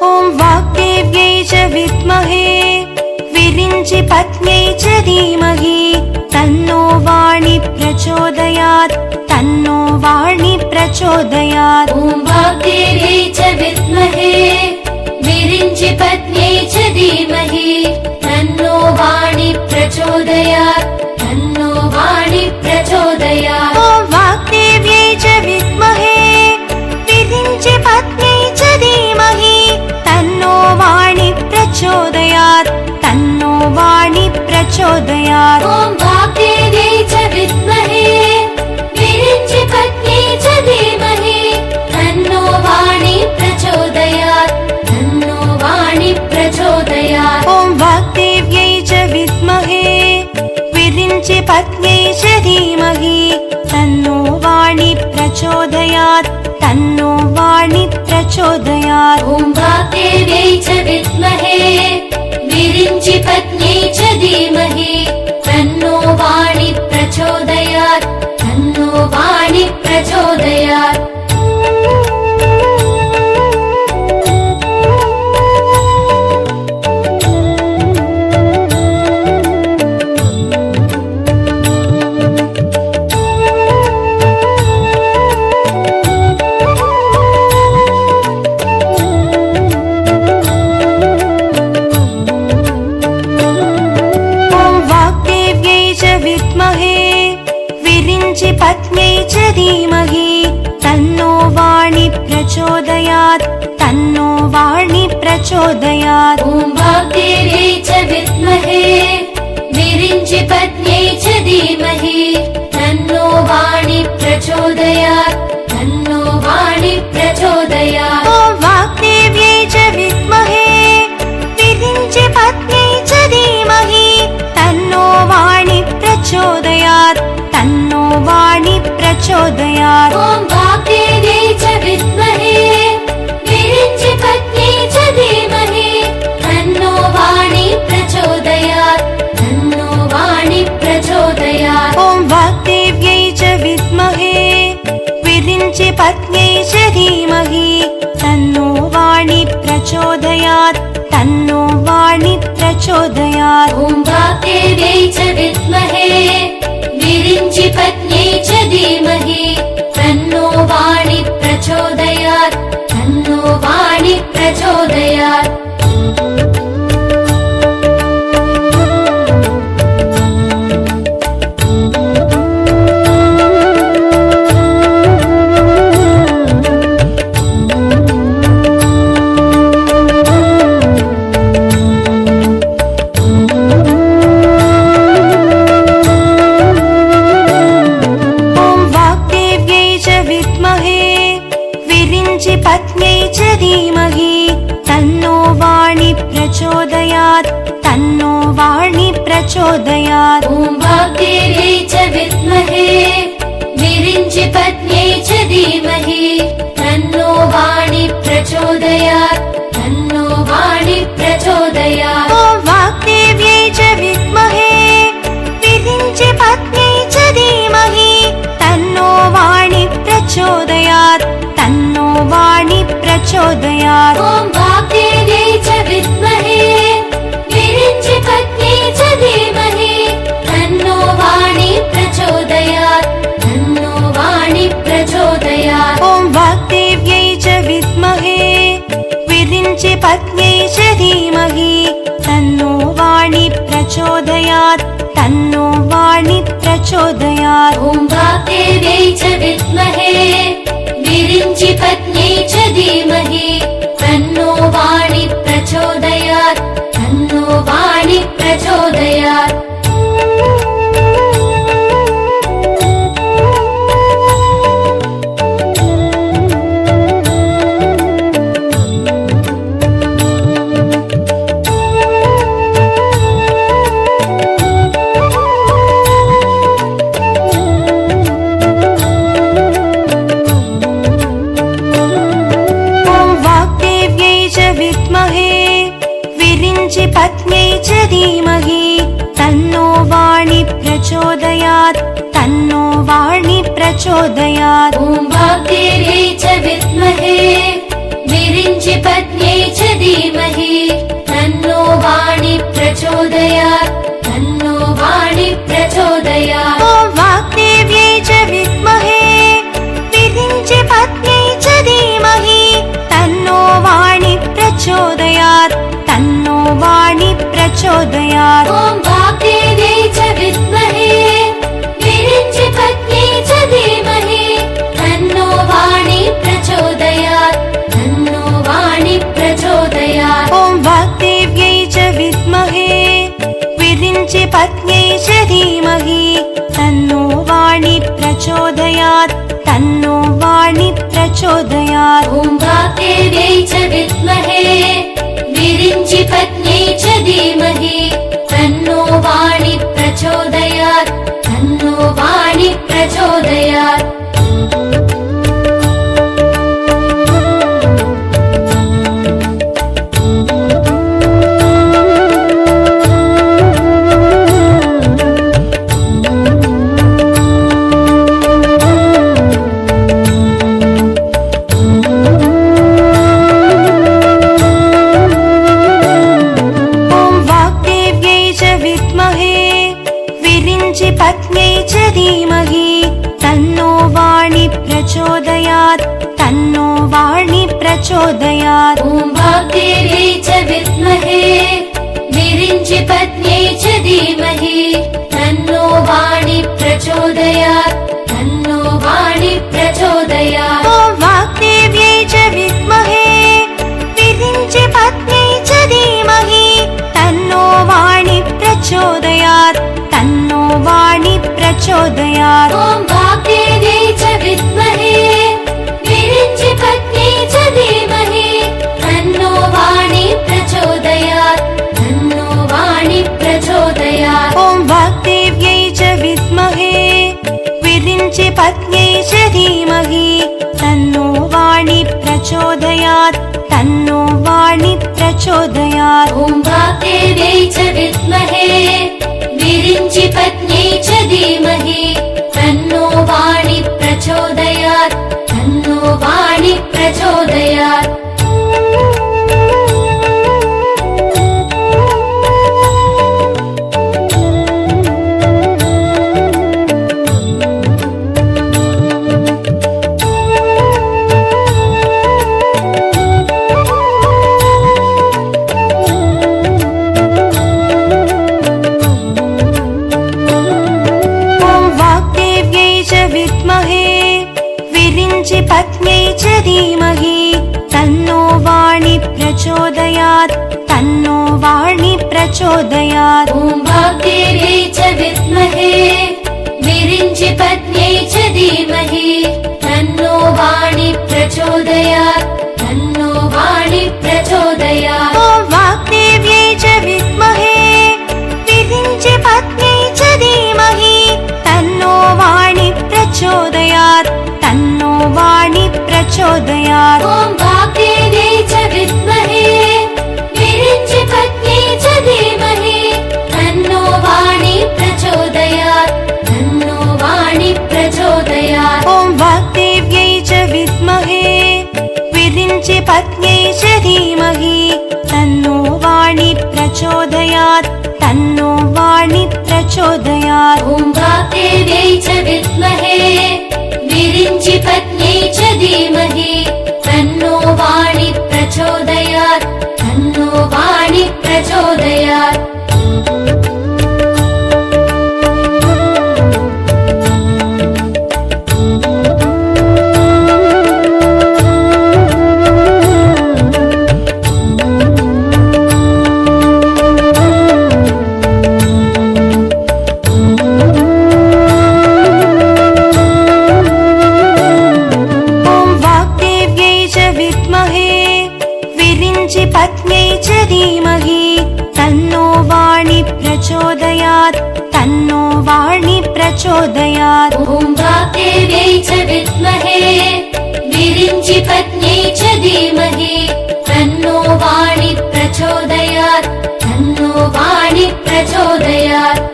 ॐ वाग्देव्यै च विद्महे विरिञ्चि पत्न्यै च धीमहि तन्नो वाणी प्रचोदयात् तन्नो वाणी प्रचोदयात्। ॐ वाग्देव्यै च विद्महे विरिञ्चि पत्न्यै च धीमहि तन्नो वाणी प्रचोदयात् तन्नो वाणी प्रचोदयात्। ॐ वाग्देव्यै च विद्महे विरिञ्चि पत्न्यै च धीमहि तन्नो वाणी प्रचोदयात् तन्नो वाणी प्रचोदयात्। ॐ वाग्देव्यै च विद्महे विरिञ्चि पत्न्यै च धीमहि तन्नो वाणी प्रचोदयात् तन्नो वाणी प्रचोदयात्। ॐ वाग्देव्यै च विद्महे विरिञ्चि पत्न्यै च धीमहि तन्नो वाणी प्रचोदयात् तन्नो वाणी प्रचोदयात्। ॐ वाग्देव्यै च विद्महे विरिञ्चि पत्न्यै च धीमहि तन्नो वाणी प्रचोदयात् तन्नो वाणी प्रचोदयात्। पत्न्यै च धीमहि तन्नो वाणी प्रचोदयात् तन्नो वाणी प्रचोदयात्। ॐ वाग्देव्यै च विद्महे विरिञ्चि पत्न्यै च धीमहि तन्नो वाणी प्रचोदयात् तन्नो वाणी प्रचोदयात्। ॐ वाग्देव्यै च विद्महे विरिञ्चि पत्न्यै च धीमहि तन्नो वाणी प्रचोदयात् तन्नो वाणी प्रचोदयात्। ॐ वाग्देव्यै च विद्महे विरिञ्चि पत्न्यै च धीमहि तन्नो वाणी प्रचोदयात् तन्नो वाणी प्रचोदयात्। ॐ वाग्देव्यै च विद्महे विरिञ्चि पत्न्यै च धीमहि तन्नो वाणी प्रचोदयात् तन्नो वाणी प्रचोदयात्। ॐ वाग्देव्यै च विद्महे विरिञ्चि पत्न्यै च धीमहि तन्नो वाणी प्रचोदयात् तन्नो वाणी प्रचोदयात्। पत्न्यै च धीमहि तन्नो वाणी प्रचोदयात् तन्नो वाणी प्रचोदयात्। ॐ वाग्देव्यै च विद्महे विरिञ्चि पत्न्यै च धीमहि तन्नो वाणी प्रचोदयात् तन्नो वाणी प्रचोदयात्। ॐ वाग्देव्यै च विद्महे विरिञ्चि पत्न्यै च धीमहि तन्नो वाणी प्रचोदयात् तन्नो वाणी प्रचोदयात्। ॐ वाग्देव्यै च विद्महे विरिञ्चि पत्न्यै च धीमहि तन्नो वाणी प्रचोदयात् तन्नो वाणी प्रचोदयात्। ॐ वाग्देव्यै च विद्महे विरिञ्चि पत्न्यै च धीमहि तन्नो वाणी प्रचोदयात् तन्नो वाणी प्रचोदयात्। ॐ वाग्देव्यै च विद्महे विरिञ्चि पत्न्यै च धीमहि तन्नो वाणी प्रचोदयात् तन्नो वाणी प्रचोदयात्। पत्न्यै च धीमहि तन्नो वाणी प्रचोदयात् तन्नो वाणी प्रचोदयात्। ॐ वाग्देव्यै च विद्महे विरिञ्चि पत्न्यै च प्रचोदयात् ॐ वाग्देव्यै च विद्महे विरिञ्चि पत्न्यै च धीमहि तन्नो वाणी प्रचोदयात् तन्नो वाणी प्रचोदयात् ॐ वाग्देव्यै च विद्महे विरिञ्चि पत्न्यै च धीमहि तन्नो वाणी प्रचोदयात् तन्नो वाणी प्रचोदयात् ॐ वाग्देव्यै च विद्महे विरिञ्चि पत्न्यै च धीमहि तन्नो वाणी प्रचोदयात् तन्नो वाणी प्रचोदयात् पत्न्यै च धीमहि तन्नो वाणी प्रचोदयात् तन्नो वाणी प्रचोदयात् ॐ वाग्देव्यै च विद्महे विरिञ्चि पत्न्यै च धीमहि तन्नो वाणी प्रचोदयात् तन्नो वाणी प्रचोदयात् ॐ वाग्देव्यै च विद्महे विरिञ्चि पत्न्यै च धीमहि तन्नो वाणी प्रचोदयात् तन्नो वाणी प्रचोदयात् ॐ वाग्देव्यै च विद्महे विरिञ्चि पत्न्यै च धीमहि तन्नो वाणी प्रचोदयात् तन्नो वाणी प्रचोदयात् ॐ वाग्देव्यै च विद्महे विरिञ्चि पत्न्यै च धीमहि तन्नो वाणी प्रचोदयात् तन्नो वाणी प्रचोदयात् ॐ वाग्देव्यै च विद्महे विरिञ्चि पत्न्यै च धीमहि तन्नो वाणी प्रचोदयात् तन्नो वाणी प्रचोदयात् पत्न्यै च धीमहि तन्नो वाणी प्रचोदयात् तन्नो वाणी प्रचोदयात् ॐ वाग्देव्यै च विद्महे विरिञ्चि पत्न्यै च धीमहि तन्नो वाणी प्रचोदयात् तन्नो वाणी प्रचोदयात् ॐ वाग्देव्यै च विद्महे विरिञ्चि पत्न्यै च धीमहि तन्नो वाणी प्रचोदयात् तन्नो वाणी प्रचोदयात् ॐ वाग्देव्यै च विद्महे विरिञ्चि पत्न्यै च धीमहि तन्नो वाणी प्रचोदयात् तन्नो वाणी प्रचोदयात् ॐ वाग्देव्यै च विद्महे विरिञ्चि पत्न्यै च धीमहि तन्नो वाणी प्रचोदयात् तन्नो वाणी प्रचोदयात् ॐ वाग्देव्यै च विद्महे विरिञ्चि पत्न्यै च धीमहि तन्नो वाणी प्रचोदयात् तन्नो वाणी प्रचोदयात् पत्न्यै च धीमहि तन्नो वाणी प्रचोदयात् तन्नो वाणी प्रचोदयात् ॐ वाग्देव्यै च विद्महे विरिञ्चि पत्न्यै च धीमहि तन्नो वाणी प्रचोदयात् तन्नो वाणी प्रचोदयात्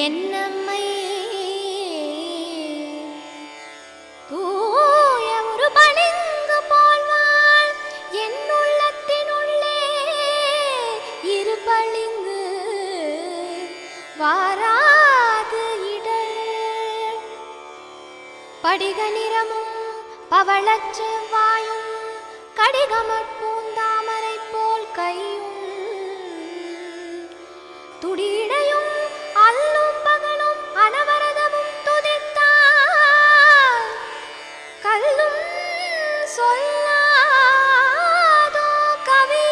என்னம்மை தூய ஒரு பளிங்கு போல்வாள் என் உள்ளத்தினுள்ளே இரு பளிங்கு வாராது இடர் படிக நிறமும் பவளச் செவ்வாயும் கடிகமற் பூந்தாமரை போல் கையும் துடிடையும் அல்லும் பகலும் அனவரதமும் துதித்தார் கல்லும் சொல்லாதோ கவி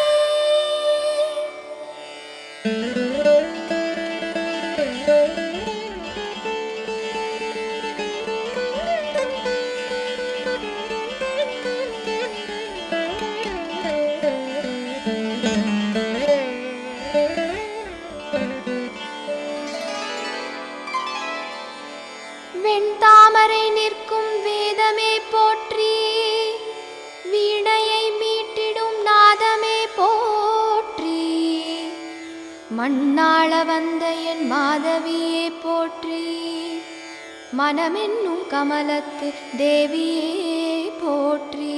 வெண்தாமரை நிற்கும் வேதமே போற்றி வீணையை மீட்டிடும் நாதமே போற்றி மண்ணாள வந்த என் மாதவியே போற்றி மனமென்னும் கமலத்து தேவியே போற்றி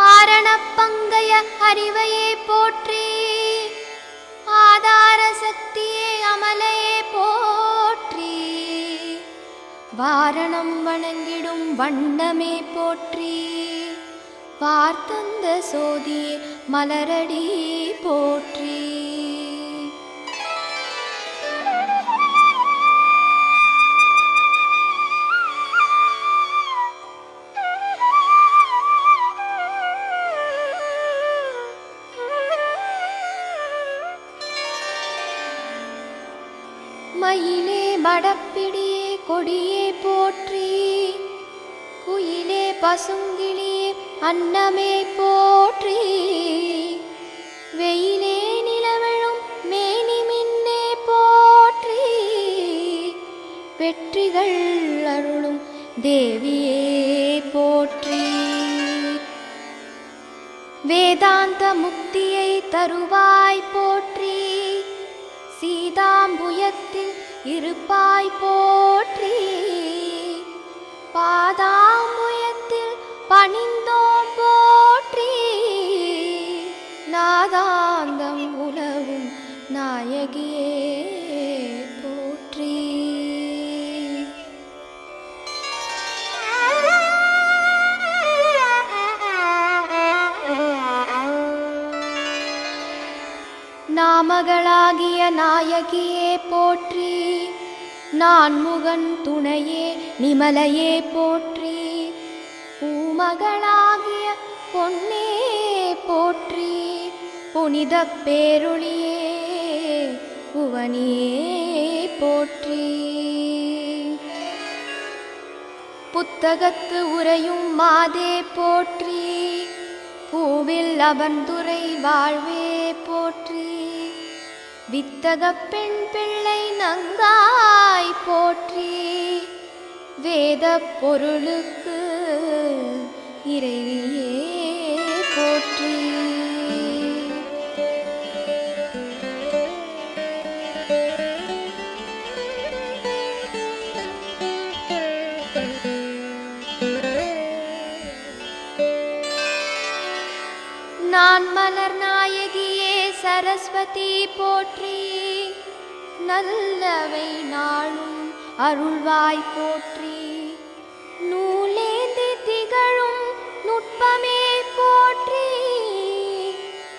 ஆரணப்பங்கைய அறிவையே போற்றி ஆதார சக்தியே அமலையே போற்றி வாரணம் வணங்கிடும் வண்ணமே போற்றி வார்த்தந்த சோதியே மலரடி போற்றி மயிலே மடப்பிடியே கொடியே போற்றி குயிலே பசுங்கிளியே அன்னமே போற்றி வெயிலே நிலவழும் மேனி மின்னே போற்றி வெற்றிகள் அருளும் தேவியே போற்றி வேதாந்த முக்தியை தருவாய் போற்றி சீதாம்புயத்தில் இருப்பாய் போற்றி பாதாம்புயத்தில் பணிந்தோம் போற்றி நாதாந்தம் உலவும் நாயகியே போற்றி நாமகளாகிய நாயகியே போற்றி நான்முகன் துணையே நிமலையே போற்றி பூமகளாகிய பொன்னே போற்றி புனித பேருளியே புவனியே போற்றி புத்தகத்து உரையும் மாதே போற்றி பூவில் அவன்துறை வாழ்வே போற்றி வித்தக பெண் பிள்ளை நங்காய் போற்றி வேத பொருளுக்கு இறைவியே போற்றி நான் மலர் நாயகியே சரஸ்வதி போற்றி நல்லவை நாளும் அருள்வாய் போற்றி நூலேந்தி திகழும் நுட்பமே போற்றி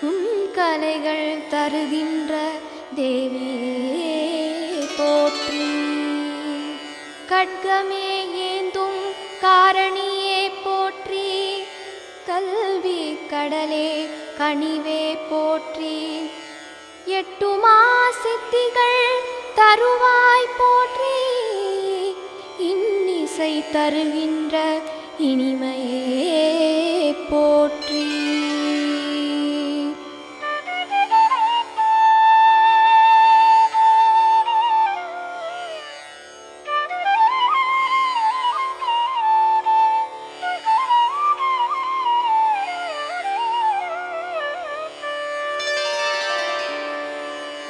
உன் கலைகள் தருகின்ற தேவியே போற்றி கட்கமே ஏந்தும் காரணியே போற்றி கல்வி கடலே கனிவே போற்றி எட்டுமா சித்திகள் தருவாய் போற்றி இன்னிசை தருகின்ற இனிமையே போற்றி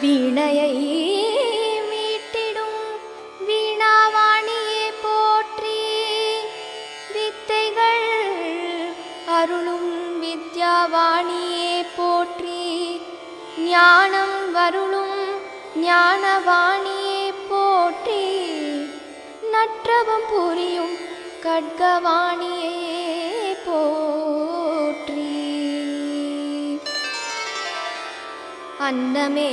வீணை புரியும் கட்கவாணியே போற்றி. அன்னமே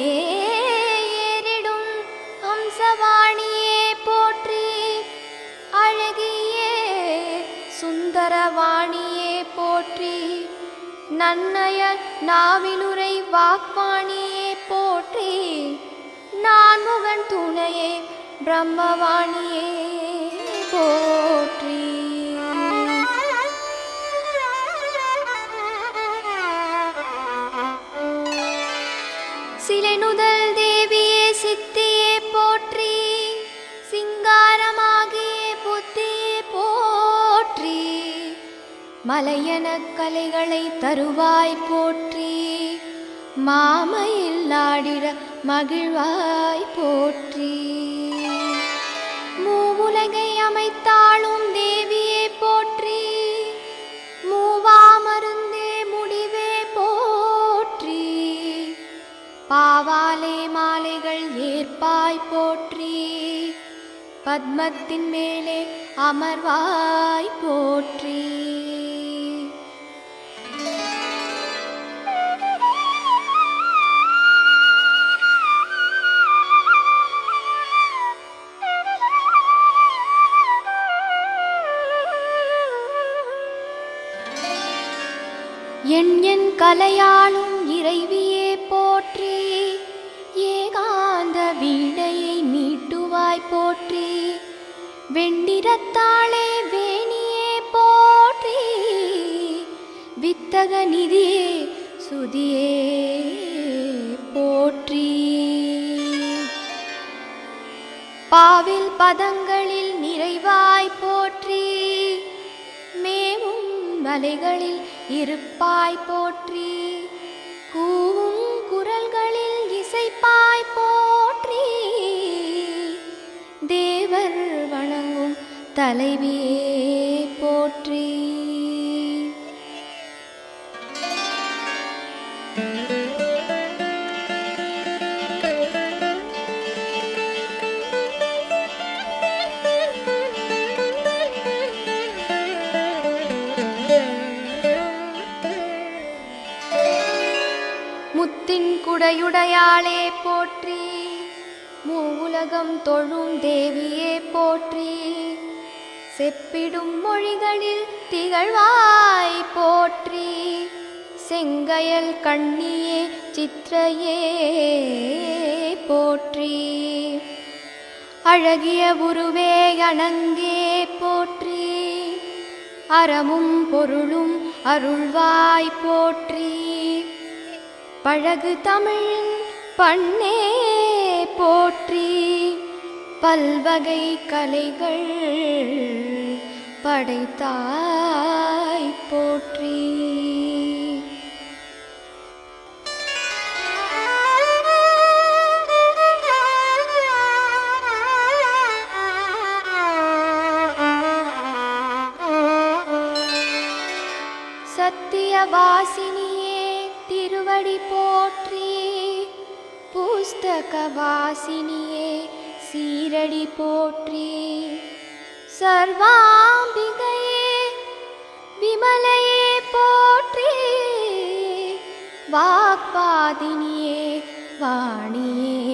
ஏறிடும் ஹம்சவாணியே போற்றி. அழகியே சுந்தரவாணியே போற்றி. நன்னய நாவிலுரை வாக்வாணியே போற்றி. நான்முகன் துணையே பிரம்மவாணியே போற்றி. சிலைநுதல் தேவியே சித்தியே போற்றி. சிங்காரமாகிய புத்தியே போற்றி. மலையன கலைகளை தருவாய் போற்றி. மாமையில் ஆடிட மகிழ்வாய் போற்றி. மூவுலகை அமைத்தாளும் தேவியே போற்றி. மூவா மருந்தே முடிவே போற்றி. பாவாலே மாலைகள் ஏற்பாய் போற்றி. பத்மத்தின் மேலே அமர்வாய் போற்றி. என் கலையாளும் இறைவியே போற்றி. ஏகாந்த வீணையை மீட்டுவாய் போற்றி. வெண்டிரத்தாளே வேணியே போற்றி. வித்தக நிதியே சுதியே போற்றி. பாவில் பதங்களில் நிறைவாய் போற்றி. மேவும் மலைகளில் இருப்பாய் போற்றி. கூவும் குரல்களில் இசைப்பாய் போற்றி. தேவர் வணங்கும் தலைவியே போற்றி. முத்தின் குடையுடையாளே போற்றி. மூவுலகம் தொழும் தேவியே போற்றி. செப்பிடும் மொழிகளில் திகழ்வாய் போற்றி. செங்கயல் கண்ணியே சிற்றையே போற்றி. அழகிய உருவே அணங்கே போற்றி. அறமும் பொருளும் அருள்வாய் போற்றி. பழகு தமிழின் பண்ணே போற்றி. பல்வகை கலைகள் படைத்தாய் போற்றி. சத்தியவாசினியே திருவடி போற்றி. புஸ்தக வாசினியே சீரடி போற்றி. சர்வாம்பிகையே விமலையே போற்றி. வாக்பாதினியே வாணியே